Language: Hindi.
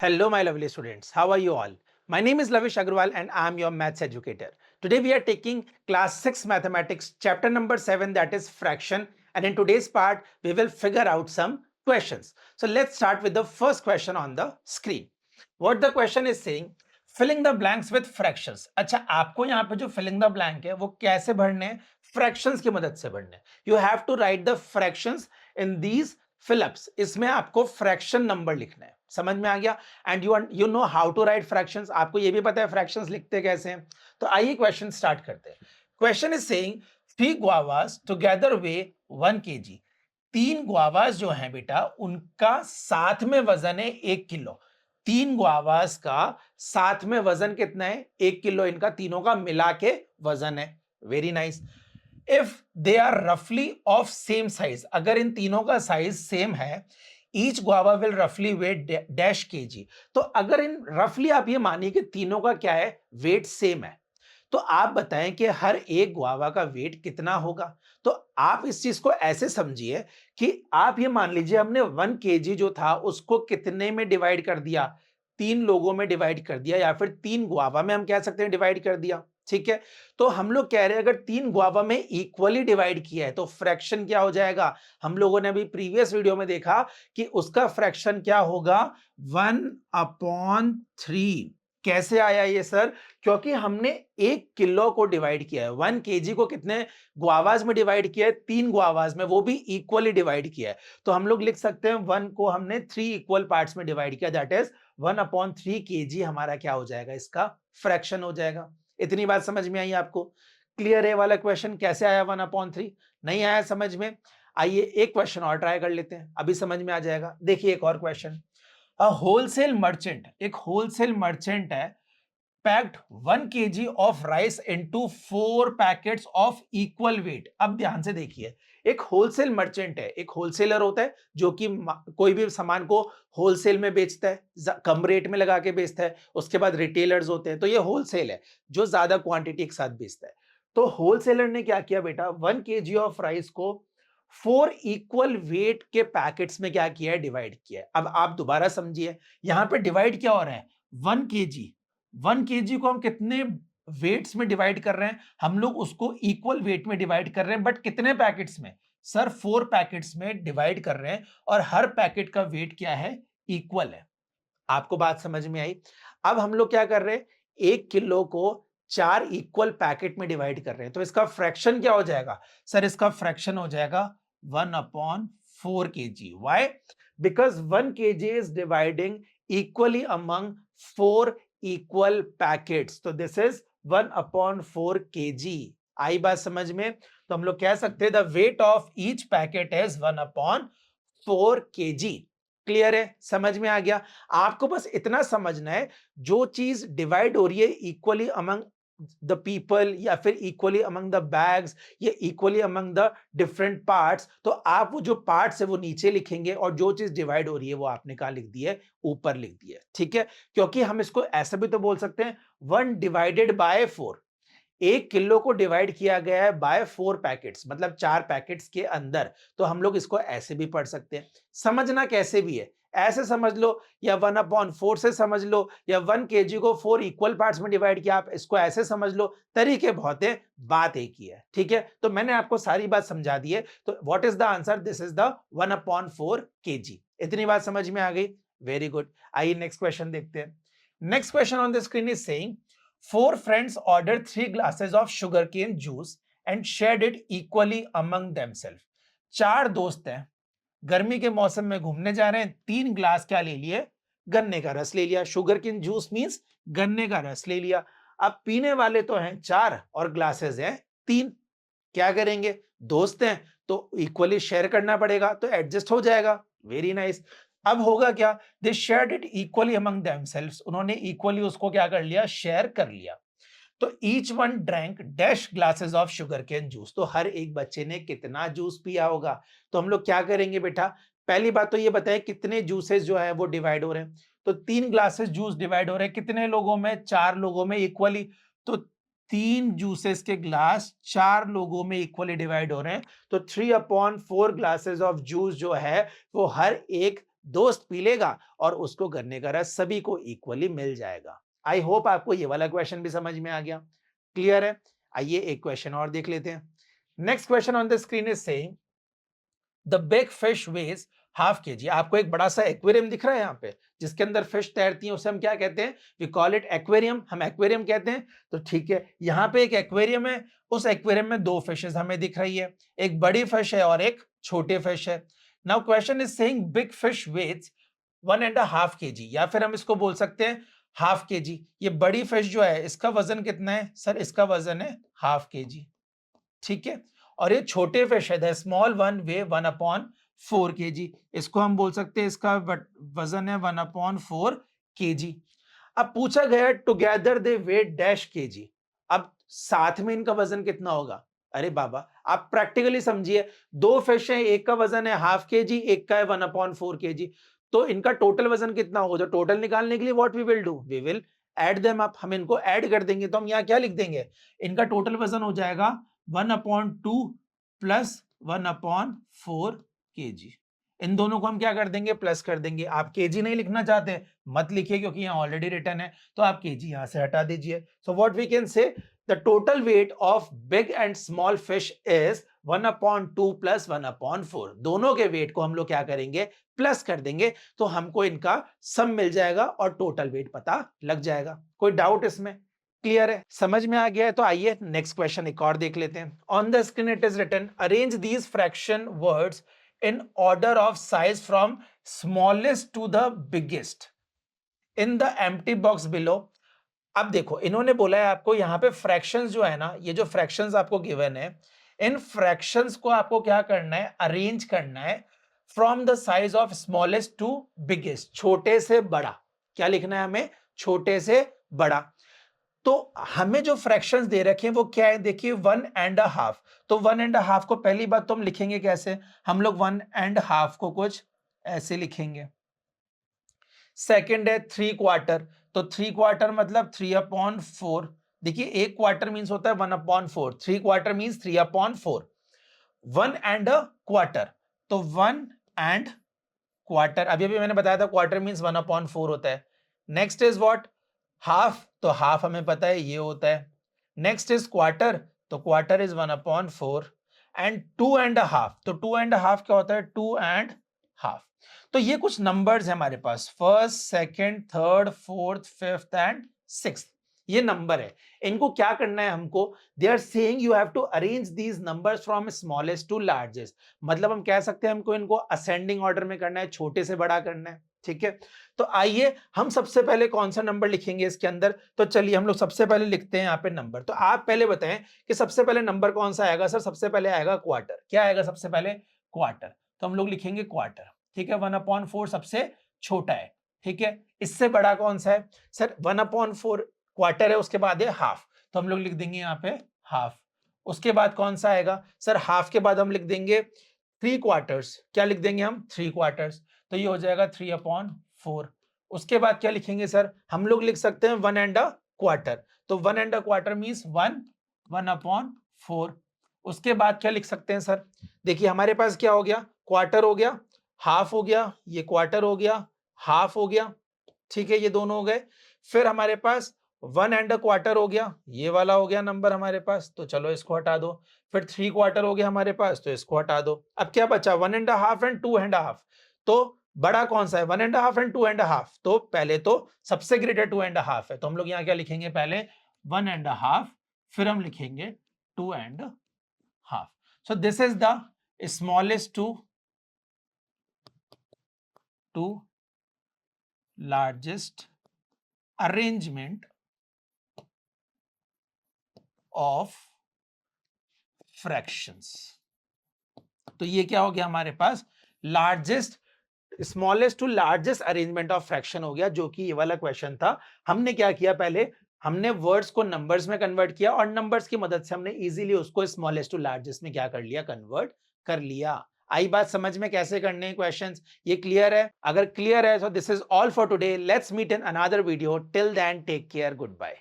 Hello, my lovely students. How are you all? My name is Lavish Agrawal and I am your maths educator. Today we are taking class 6 mathematics chapter number 7, that is fraction, and in today's part we will figure out some questions. So let's start with the first question on the screen. What the question is saying, filling the blanks with fractions. अच्छा, आपको यहाँ पे जो filling the blank है वो कैसे भरने हैं? Fractions की मदद से भरने हैं. You have to write the fractions in these fill-ups. इसमें आपको fraction number लिखना है. समझ में आ गया? And you know how to write fractions. आपको ये भी पता है फ्रैक्शंस लिखते कैसे हैं. तो आइए क्वेश्चन स्टार्ट करते हैं. Question is saying 3 guavas together way 1 kg. 3 guavas जो हैं बेटा उनका साथ में वजन है 1 किलो. 3 guavas का साथ में वजन कितना है? 1 किलो. इनका तीनों का मिला के वजन है. Very nice. If they are रफली ऑफ सेम साइज, अगर इन तीनों का साइज सेम है, ईच गुआवा विल रफली वेट डैश केजी. तो अगर इन रफली आप ये मानिए कि तीनों का क्या है, वेट सेम है, तो आप बताएं कि हर एक गुआवा का वेट कितना होगा. तो आप इस चीज को ऐसे समझिए कि आप ये मान लीजिए हमने 1 केजी जो था उसको कितने में डिवाइड कर दिया, 3 लोगों में डिवाइड कर दिया, या फिर 3 गुआवा में हम कह सकते हैं डिवाइड कर दिया. ठीक है, तो हम लोग कह रहे हैं अगर 3 गुआवा में इक्वली डिवाइड किया है तो फ्रैक्शन क्या हो जाएगा. हम लोगों ने अभी प्रीवियस वीडियो में देखा कि उसका फ्रैक्शन क्या होगा, 1/3. कैसे आया ये सर? क्योंकि हमने 1 किलो को डिवाइड किया है. 1 केजी को कितने गुआवाज में डिवाइड किया है? 3 गुआवाज में, वो भी इक्वली डिवाइड किया है. तो हम लोग लिख सकते हैं 1 को हमने 3 इक्वल पार्ट्स में डिवाइड किया, दैट इज 1/3 केजी हमारा क्या हो जाएगा, इसका फ्रैक्शन हो जाएगा. इतनी बात समझ में आई आपको? क्लियर है वाला क्वेश्चन कैसे आया 1/3? नहीं आया समझ में? आइए एक क्वेश्चन और ट्राई कर लेते हैं, अभी समझ में आ जाएगा. देखिए एक और क्वेश्चन. अ होलसेल मर्चेंट, एक होलसेल मर्चेंट है, packed 1 kg of rice into 4 packets of equal weight. अब ध्यान से देखिए, एक होलसेल मर्चेंट है, एक होलसेलर होता है जो कि कोई भी सामान को होलसेल में बेचता है, कम रेट में लगा के बेचता है. उसके बाद रिटेलर्स होते हैं, तो ये होलसेल है जो ज्यादा क्वांटिटी एक साथ बेचता है. तो होलसेलर ने क्या किया बेटा, 1 kg ऑफ राइस को 4 इक्वल वेट के पैकेट्स में क्या किया है, डिवाइड किया है. अब आप दोबारा समझिए, यहां पे डिवाइड क्या हो रहा है, 1 kg. 1 केजी को हम कितने वेट्स में डिवाइड कर रहे हैं, हम लोग उसको इक्वल वेट में डिवाइड कर रहे हैं, बट कितने पैकेट्स में सर, 4 पैकेट्स में डिवाइड कर रहे हैं, और हर पैकेट का वेट क्या है, इक्वल है. आपको बात समझ में आई? अब हम लोग क्या कर रहे हैं, 1 किलो को 4 इक्वल पैकेट में डिवाइड कर रहे हैं, तो इसका फ्रैक्शन क्या हो जाएगा सर, इसका फ्रैक्शन हो जाएगा 1/4 KG. Why? Because 1 KG is dividing equally among 4 equal packets, तो दिस इज 1/4 केजी. आई बात समझ में? तो हम लोग कह सकते हैं the weight of each packet is 1/4 KG. Clear है, समझ में आ गया? आपको बस इतना समझना है, जो चीज डिवाइड हो रही है इक्वली अमंग द पीपल, या फिर इक्वली अमंग द बैग्स, या equally among the different parts, तो आप वो जो पार्ट्स है वो नीचे लिखेंगे, और जो चीज डिवाइड हो रही है वो आपने कहा लिख दी है, ऊपर लिख दी है. ठीक है, क्योंकि हम इसको ऐसे भी तो बोल सकते हैं 1 डिवाइडेड बाय 4. 1 किलो को डिवाइड किया गया है बाय 4 पैकेट्स, मतलब 4 पैकेट्स के अंदर. तो हम लोग इसको ऐसे भी पढ़ सकते हैं. समझना कैसे भी है, ऐसे समझ लो, या 1/4 से समझ लो, या 1 केजी को 4 इक्वल पार्ट्स में डिवाइड किया, आप इसको ऐसे समझ लो. तरीके बहुत है, बात एक ही है. ठीक है, तो मैंने आपको सारी बात समझा दी है. तो what is the answer? This is the 1/4 KG. इतनी बात समझ में आ गई? Very good. आइए नेक्स्ट क्वेश्चन देखते हैं. Next question on the screen is saying 4 friends ordered 3 glasses of sugarcane juice and shared it equally among themselves. 4 दोस्त हैं, गर्मी के मौसम में घूमने जा रहे हैं, 3 ग्लास क्या ले लिए, गन्ने का रस ले लिया. शुगर केन जूस मींस गन्ने का रस ले लिया. अब पीने वाले तो हैं 4 और ग्लासेस हैं 3. क्या करेंगे, दोस्त हैं तो इक्वली शेयर करना पड़ेगा, तो एडजस्ट हो जाएगा. Very nice. अब होगा क्या, they shared it equally among themselves. उन्होंने इक्वली उसको क्या कर लिया, शेयर कर लिया. तो each one drank dash glasses of sugar cane juice. तो हर एक बच्चे ने कितना जूस पिया होगा. तो हम लोग क्या करेंगे बेटा, पहली बात तो ये बताए कितने जूसेस जो है वो डिवाइड हो रहे हैं. तो 3 ग्लासेस जूस डिवाइड हो रहे हैं कितने लोगों में, 4 लोगों में इक्वली. तो 3 जूसेस के ग्लास 4 लोगों में इक्वली डिवाइड हो रहे हैं. तो 3/4 ग्लासेस ऑफ जूस जो है वो हर एक दोस्त पी लेगा और उसको गन्ने का रस सभी को इक्वली मिल जाएगा। आई होप आपको ये वाला क्वेश्चन भी समझ में आ गया, क्लियर है। आइए एक क्वेश्चन और देख लेते हैं। Next question on the screen is saying the big fish weighs half K G. आपको एक बड़ा सा एक्वेरियम दिख रहा है यहाँ पे, जिसके अंदर फिश तैरती हैं, उसे हम क्या कहते हैं? वी कॉल इट एक्वेरियम, हम एक्वेरियम कहते हैं। तो ठीक है, यहाँ पे एक एक्वेरियम है, उस एक्वेरियम में दो फिशेस हमें दिख रही है, एक बड़ी फिश है और एक छोटे फिश है। Now question is saying big fish weighs 1.5 kg, या फिर हम इसको बोल सकते हैं हाफ के जी। ये बड़ी फिश जो है इसका वजन कितना है सर? इसका वजन है हाफ के जी, ठीक है। और ये छोटे फिश है, the small one way 1/4 kg, इसको हम बोल सकते हैं इसका वजन है 1/4 kg। अब पूछा गया together they weigh dash KG, अब साथ में इनका वजन कितना होगा? अरे बाबा आप प्रैक्टिकली समझिए, दो फिश है, एक का वजन है हाफ के जी, एक का है 1/4 kg, तो इनका टोटल वजन कितना होगा? तो टोटल निकालने के लिए what we will do, we will add them up, हम इनको ऐड कर देंगे। तो हम यहाँ क्या लिख देंगे? इनका टोटल वजन हो जाएगा 1/2 प्लस 1/4 kg। इन दोनों को हम क्या कर देंगे? प्लस कर देंगे। आप केजी नहीं लिखना चाहते मत लिखिए, क्योंकि यहाँ ऑलरेडी रिटर्न है, तो आप केजी यहां से हटा दीजिए। So what we can say, the total weight of big and small fish is 1/2 plus 1/4। दोनों के वेट को हम लोग क्या करेंगे? प्लस कर देंगे, तो हमको इनका सम मिल जाएगा और टोटल वेट पता लग जाएगा। कोई डाउट इसमें? क्लियर है, समझ में आ गया है? तो आइए नेक्स्ट क्वेश्चन एक और देख लेते हैं। On the screen it is written arrange these fraction words in order of size from smallest to the biggest in the empty box below। अब देखो इन्होंने बोला है आपको यहाँ पे फ्रैक्शंस जो है ना, ये जो फ्रैक्शंस आपको गिवन है, इन फ्रैक्शंस को आपको क्या करना है? अरेंज करना है from the size of smallest to biggest, छोटे से बड़ा। क्या लिखना है हमें? छोटे से बड़ा। तो हमें जो फ्रैक्शंस दे रखे हैं वो क्या है? देखिए 1.5। तो 1.5 को पहली बात तो हम लिखेंगे कैसे? हम लोग 1.5 को कुछ ऐसे लिखेंगे। सेकंड है 3/4, तो 3/4 मतलब 3/4। देखिए एक क्वार्टर मींस होता है 1/4, 3/4 मींस 3/4। 1.25, तो 1.25, अभी अभी मैंने बताया था क्वार्टर मींस 1/4 होता है। Next is what? हाफ, तो हाफ हमें पता है ये होता है। नेक्स्ट इज क्वार्टर, तो क्वार्टर इज 1/4। एंड 2.5, तो 2.5 क्या होता है? 2.5। तो ये कुछ नंबर्स है हमारे पास, first, second, third, fourth, fifth and sixth, ये नंबर है। इनको क्या करना है हमको? They are saying you have to arrange these numbers from smallest to largest, मतलब हम कह सकते हैं हमको इनको असेंडिंग ऑर्डर में करना है, छोटे से बड़ा करना है, ठीक है। तो आइए हम सबसे पहले कौन सा नंबर लिखेंगे इसके अंदर? तो चलिए हम लोग सबसे पहले लिखते हैं यहाँ पे नंबर। तो आप पहले बताएं कि सबसे पहले नंबर कौन सा आएगा? सर सबसे पहले आएगा क्वार्टर। क्या आएगा सबसे पहले? क्वार्टर। तो हम लोग लिखेंगे क्वार्टर, ठीक है। 1/4 सबसे छोटा है, ठीक है। इससे बड़ा कौन सा है? सर 1/4 क्वार्टर है, उसके बाद है हाफ, तो हम लोग लिख देंगे यहाँ पे हाफ। उसके बाद कौन सा आएगा? सर हाफ के बाद हम लिख देंगे 3/4। क्या लिख देंगे हम? 3/4, तो ये हो जाएगा 3/4। उसके बाद क्या लिखेंगे सर? हम लोग लिख सकते हैं 1.25, तो 1.25 मींस 1/4। उसके बाद क्या लिख सकते हैं सर? देखिए हमारे पास क्या हो गया? क्वार्टर हो गया, हाफ हो गया, ये क्वार्टर हो गया, हाफ हो गया, ठीक है, ये दोनों हो गए। फिर हमारे पास 1.25 हो गया, ये वाला हो गया नंबर हमारे पास, तो चलो इसको हटा दो। फिर 3/4 हो गया हमारे पास, तो इसको हटा दो। अब क्या बचा? 1.5 एंड 2.5। तो बड़ा कौन सा है? 1.5 एंड 2.5। तो पहले तो सबसे ग्रेटर 2.5 है, तो हम लोग यहाँ क्या लिखेंगे? पहले 1.5, फिर हम लिखेंगे 2.5। So this is the smallest to largest arrangement of fractions. तो ये क्या हो गया हमारे पास? Largest, smallest to largest arrangement of fraction हो गया, जो कि ये वाला क्वेश्चन था। हमने क्या किया? पहले हमने वर्ड्स को नंबर्स में कन्वर्ट किया और नंबर्स की मदद से हमने इजीली उसको स्मॉलेस्ट टू लार्जेस्ट में क्या कर लिया? कन्वर्ट कर लिया। आई बात समझ में कैसे करने हैं क्वेश्चंस? ये क्लियर है? अगर क्लियर है तो this is all for today. Let's meet in another video. Till then take care, good bye.